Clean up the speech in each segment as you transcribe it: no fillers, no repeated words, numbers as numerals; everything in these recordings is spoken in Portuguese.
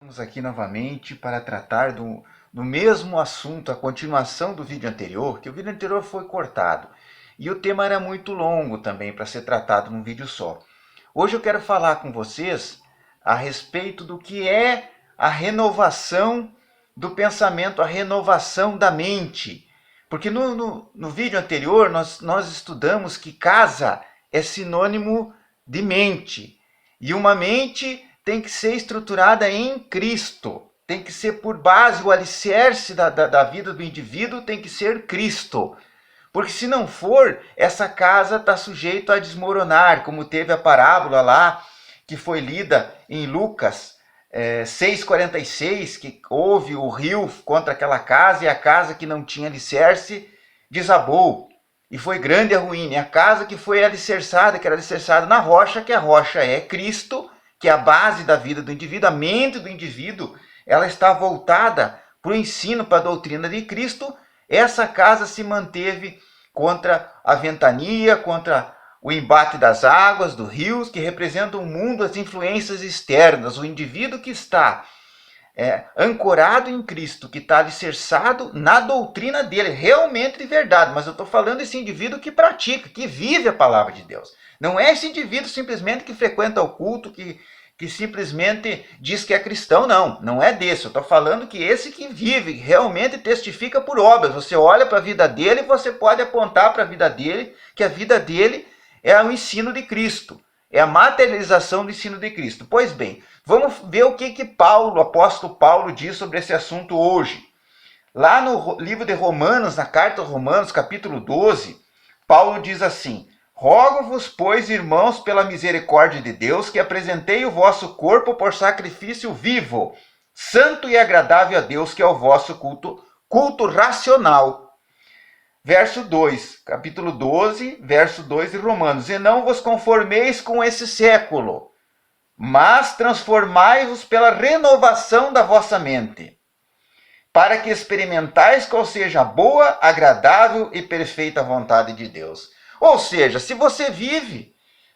Estamos aqui novamente para tratar do mesmo assunto, a continuação do vídeo anterior, que o vídeo anterior foi cortado. E o tema era muito longo também para ser tratado num vídeo só. Hoje eu quero falar com vocês a respeito do que é a renovação do pensamento, a renovação da mente. Porque no vídeo anterior nós estudamos que casa é sinônimo de mente. E uma mente tem que ser estruturada em Cristo. Tem que ser por base, o alicerce da vida do indivíduo tem que ser Cristo. Porque se não for, essa casa está sujeita a desmoronar, como teve a parábola lá, que foi lida em Lucas 6,46, que houve o rio contra aquela casa, e a casa que não tinha alicerce desabou. E foi grande a ruína. E a casa que foi alicerçada, que era alicerçada na rocha, que a rocha é Cristo, que é a base da vida do indivíduo, a mente do indivíduo, ela está voltada para o ensino, para a doutrina de Cristo. Essa casa se manteve contra a ventania, contra o embate das águas, dos rios, que representam o mundo, as influências externas. O indivíduo que está ancorado em Cristo, que está alicerçado na doutrina dele, realmente de verdade. Mas eu estou falando desse indivíduo que pratica, que vive a palavra de Deus. Não é esse indivíduo simplesmente que frequenta o culto, que simplesmente diz que é cristão, não. Não é desse. Eu estou falando que esse que vive, realmente testifica por obras. Você olha para a vida dele e você pode apontar para a vida dele, que a vida dele é o ensino de Cristo. É a materialização do ensino de Cristo. Pois bem, vamos ver o que Paulo, o apóstolo Paulo, diz sobre esse assunto hoje. Lá no livro de Romanos, na carta aos Romanos, capítulo 12, Paulo diz assim: rogo-vos, pois, irmãos, pela misericórdia de Deus, que apresentei o vosso corpo por sacrifício vivo, santo e agradável a Deus, que é o vosso culto racional. Verso 2, capítulo 12, verso 2 de Romanos. E não vos conformeis com esse século, mas transformai-vos pela renovação da vossa mente, para que experimentais qual seja a boa, agradável e perfeita vontade de Deus. Ou seja, se você vive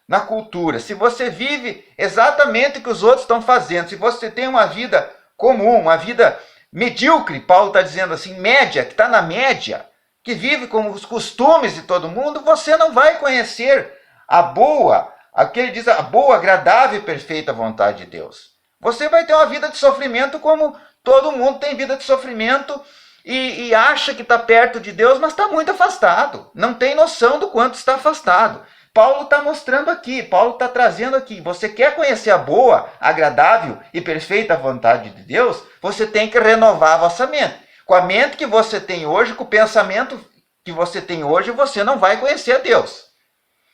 na cultura, se você vive exatamente o que os outros estão fazendo, se você tem uma vida comum, uma vida medíocre, Paulo está dizendo assim, média, que está na média, que vive com os costumes de todo mundo, você não vai conhecer a boa, aqui ele diz, a boa, agradável e perfeita vontade de Deus. Você vai ter uma vida de sofrimento como todo mundo tem vida de sofrimento e acha que está perto de Deus, mas está muito afastado. Não tem noção do quanto está afastado. Paulo está mostrando aqui, Paulo está trazendo aqui. Você quer conhecer a boa, agradável e perfeita vontade de Deus? Você tem que renovar a vossa mente. Com a mente que você tem hoje, com o pensamento que você tem hoje, você não vai conhecer a Deus.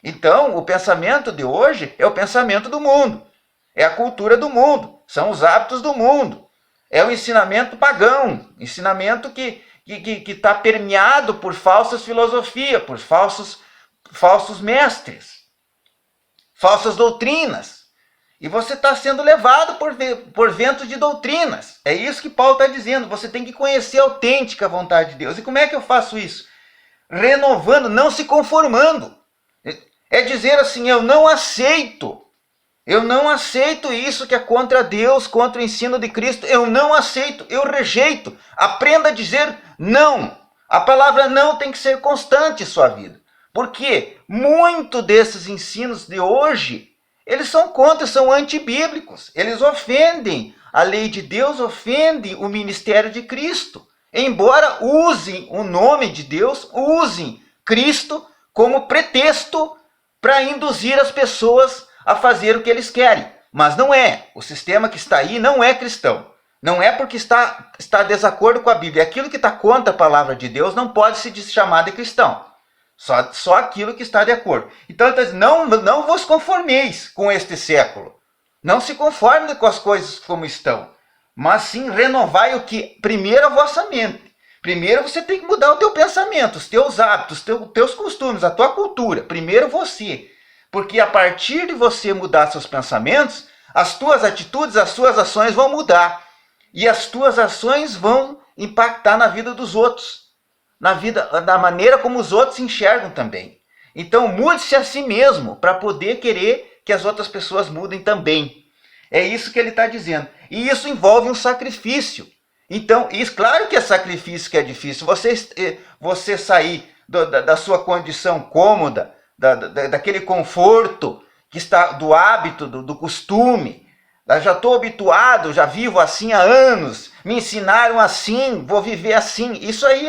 Então, o pensamento de hoje é o pensamento do mundo. É a cultura do mundo. São os hábitos do mundo. É o ensinamento pagão. Ensinamento que está permeado por falsas filosofias, por falsos mestres, falsas doutrinas. E você está sendo levado por ventos de doutrinas. É isso que Paulo está dizendo. Você tem que conhecer a autêntica vontade de Deus. E como é que eu faço isso? Renovando, não se conformando. É dizer assim, eu não aceito isso que é contra Deus, contra o ensino de Cristo. Eu não aceito, eu rejeito. Aprenda a dizer não. A palavra não tem que ser constante em sua vida. Porque muito desses ensinos de hoje, eles são contra, são antibíblicos. Eles ofendem a lei de Deus, ofendem o ministério de Cristo. Embora usem o nome de Deus, usem Cristo como pretexto para induzir as pessoas a fazer o que eles querem. Mas não é. O sistema que está aí não é cristão. Não é porque está desacordo com a Bíblia. Aquilo que está contra a palavra de Deus não pode se chamar de cristão. Só aquilo que está de acordo. Então ele está dizendo, não vos conformeis com este século. Não se conforme com as coisas como estão. Mas sim renovai o que? Primeiro a vossa mente. Primeiro você tem que mudar o teu pensamento, os teus hábitos, os teus costumes, a tua cultura. Primeiro você. Porque a partir de você mudar seus pensamentos, as tuas atitudes, as suas ações vão mudar. E as tuas ações vão impactar na vida dos outros. Da maneira como os outros se enxergam também. Então mude-se a si mesmo para poder querer que as outras pessoas mudem também. É isso que ele está dizendo. E isso envolve um sacrifício. Então, isso, claro que é sacrifício que é difícil. Você sair da sua condição cômoda, daquele conforto que está do hábito, do costume. Eu já estou habituado, já vivo assim há anos. Me ensinaram assim, vou viver assim. Isso aí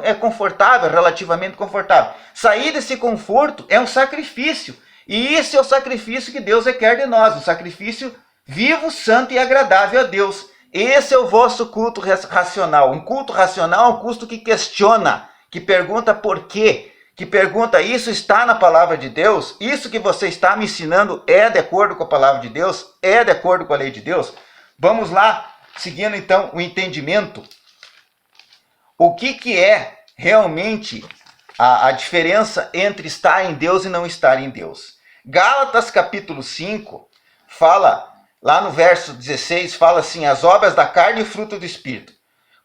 é confortável, relativamente confortável. Sair desse conforto é um sacrifício. E isso é o sacrifício que Deus requer de nós. Um sacrifício vivo, santo e agradável a Deus. Esse é o vosso culto racional. Um culto racional é um culto que questiona, que pergunta por quê, que pergunta, isso está na palavra de Deus? Isso que você está me ensinando é de acordo com a palavra de Deus? É de acordo com a lei de Deus? Vamos lá, seguindo então o entendimento. O que é realmente a diferença entre estar em Deus e não estar em Deus? Gálatas capítulo 5 fala, lá no verso 16, fala assim, as obras da carne e o fruto do Espírito.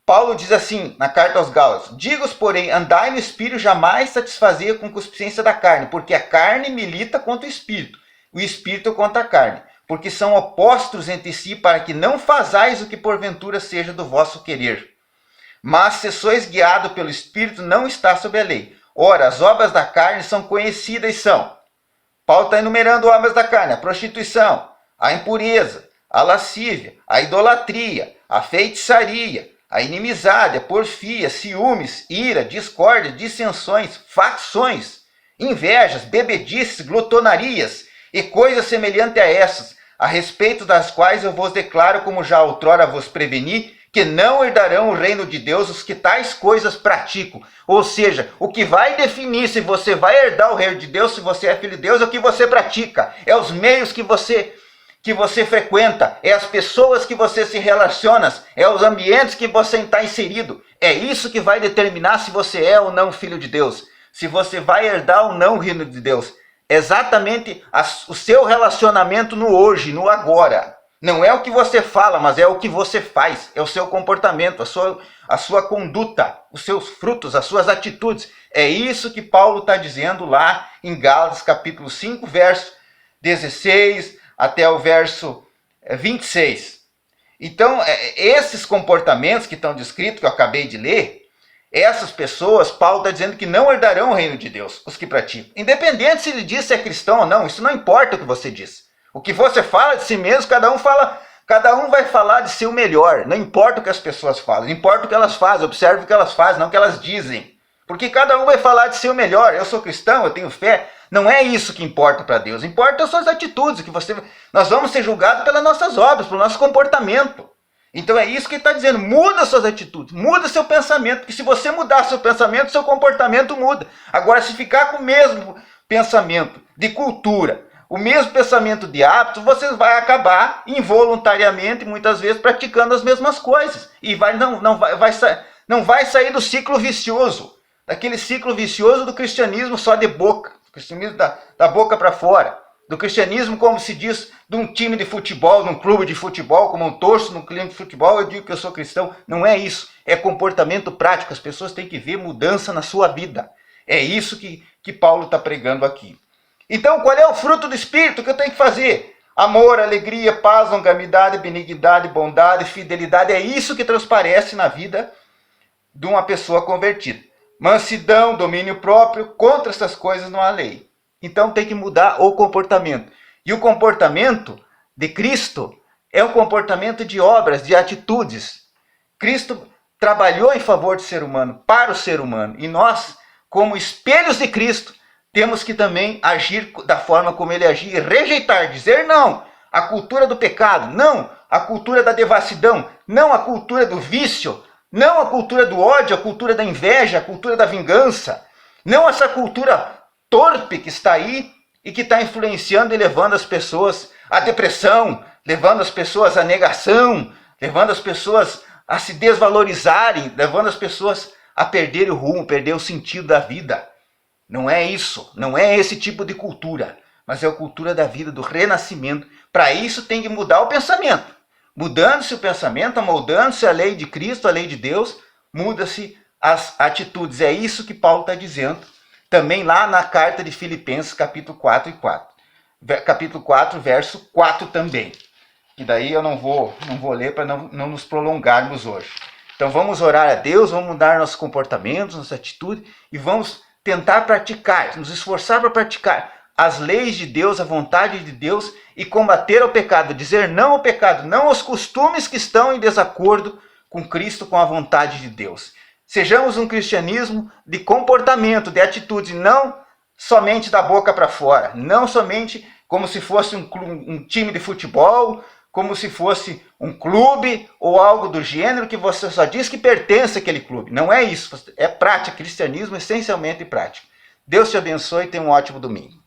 Paulo diz assim, na carta aos Gálatas, digo-os, porém, andai no Espírito, jamais satisfazer a concupiscência da carne, porque a carne milita contra o Espírito contra a carne, porque são opostos entre si, para que não fazais o que porventura seja do vosso querer. Mas se sois guiados pelo Espírito, não está sob a lei. Ora, as obras da carne são conhecidas e são. Paulo está enumerando obras da carne, a prostituição, a impureza, a lascívia, a idolatria, a feitiçaria, a inimizade, a porfia, ciúmes, ira, discórdia, dissensões, facções, invejas, bebedices, glutonarias e coisas semelhantes a essas, a respeito das quais eu vos declaro, como já outrora vos preveni, que não herdarão o reino de Deus os que tais coisas praticam. Ou seja, o que vai definir se você vai herdar o reino de Deus, se você é filho de Deus, é o que você pratica, é os meios que você frequenta, é as pessoas que você se relaciona, é os ambientes que você está inserido. É isso que vai determinar se você é ou não filho de Deus, se você vai herdar ou não o reino de Deus. Exatamente o seu relacionamento no hoje, no agora. Não é o que você fala, mas é o que você faz, é o seu comportamento, a sua conduta, os seus frutos, as suas atitudes. É isso que Paulo está dizendo lá em Gálatas capítulo 5, verso 16 até o verso 26. Então, esses comportamentos que estão descritos, que eu acabei de ler, essas pessoas, Paulo está dizendo que não herdarão o reino de Deus, os que praticam. Independente se ele diz se é cristão ou não, isso não importa o que você diz. O que você fala de si mesmo, cada um vai falar de si o melhor. Não importa o que as pessoas falam, importa o que elas fazem, observe o que elas fazem, não o que elas dizem. Porque cada um vai falar de si o melhor. Eu sou cristão, eu tenho fé. Não é isso que importa para Deus. Importa as suas atitudes. Nós vamos ser julgados pelas nossas obras, pelo nosso comportamento. Então é isso que ele está dizendo. Muda suas atitudes, muda seu pensamento. Porque se você mudar seu pensamento, seu comportamento muda. Agora, se ficar com o mesmo pensamento de cultura, o mesmo pensamento de hábitos, você vai acabar involuntariamente, muitas vezes, praticando as mesmas coisas. E não vai sair do ciclo vicioso. Daquele ciclo vicioso do cristianismo só de boca. Do cristianismo da boca para fora. Do cristianismo, como se diz, de um time de futebol, de um clube de futebol, como eu torço num clube de futebol, eu digo que eu sou cristão. Não é isso. É comportamento prático. As pessoas têm que ver mudança na sua vida. É isso que Paulo está pregando aqui. Então, qual é o fruto do Espírito que eu tenho que fazer? Amor, alegria, paz, longanimidade, benignidade, bondade, fidelidade. É isso que transparece na vida de uma pessoa convertida. Mansidão, domínio próprio, contra essas coisas não há lei. Então tem que mudar o comportamento. E o comportamento de Cristo é o comportamento de obras, de atitudes. Cristo trabalhou em favor do ser humano, para o ser humano. E nós, como espelhos de Cristo, temos que também agir da forma como ele agia, rejeitar, dizer não à cultura do pecado, não à cultura da devassidão, não à cultura do vício, não à cultura do ódio, à cultura da inveja, à cultura da vingança, não essa cultura torpe que está aí e que está influenciando e levando as pessoas à depressão, levando as pessoas à negação, levando as pessoas a se desvalorizarem, levando as pessoas a perderem o rumo, perder o sentido da vida. Não é isso, não é esse tipo de cultura, mas é a cultura da vida, do renascimento. Para isso tem que mudar o pensamento. Mudando-se o pensamento, amoldando-se a lei de Cristo, a lei de Deus, muda-se as atitudes. É isso que Paulo está dizendo, também lá na carta de Filipenses, capítulo 4, verso 4 também. que daí eu não vou ler para não nos prolongarmos hoje. Então vamos orar a Deus, vamos mudar nossos comportamentos, nossa atitude e vamos tentar praticar, nos esforçar para praticar as leis de Deus, a vontade de Deus e combater o pecado, dizer não ao pecado, não aos costumes que estão em desacordo com Cristo, com a vontade de Deus. Sejamos um cristianismo de comportamento, de atitude, não somente da boca para fora, não somente como se fosse um time de futebol, como se fosse um clube ou algo do gênero que você só diz que pertence àquele clube. Não é isso, é prática, cristianismo essencialmente prática. Deus te abençoe e tenha um ótimo domingo.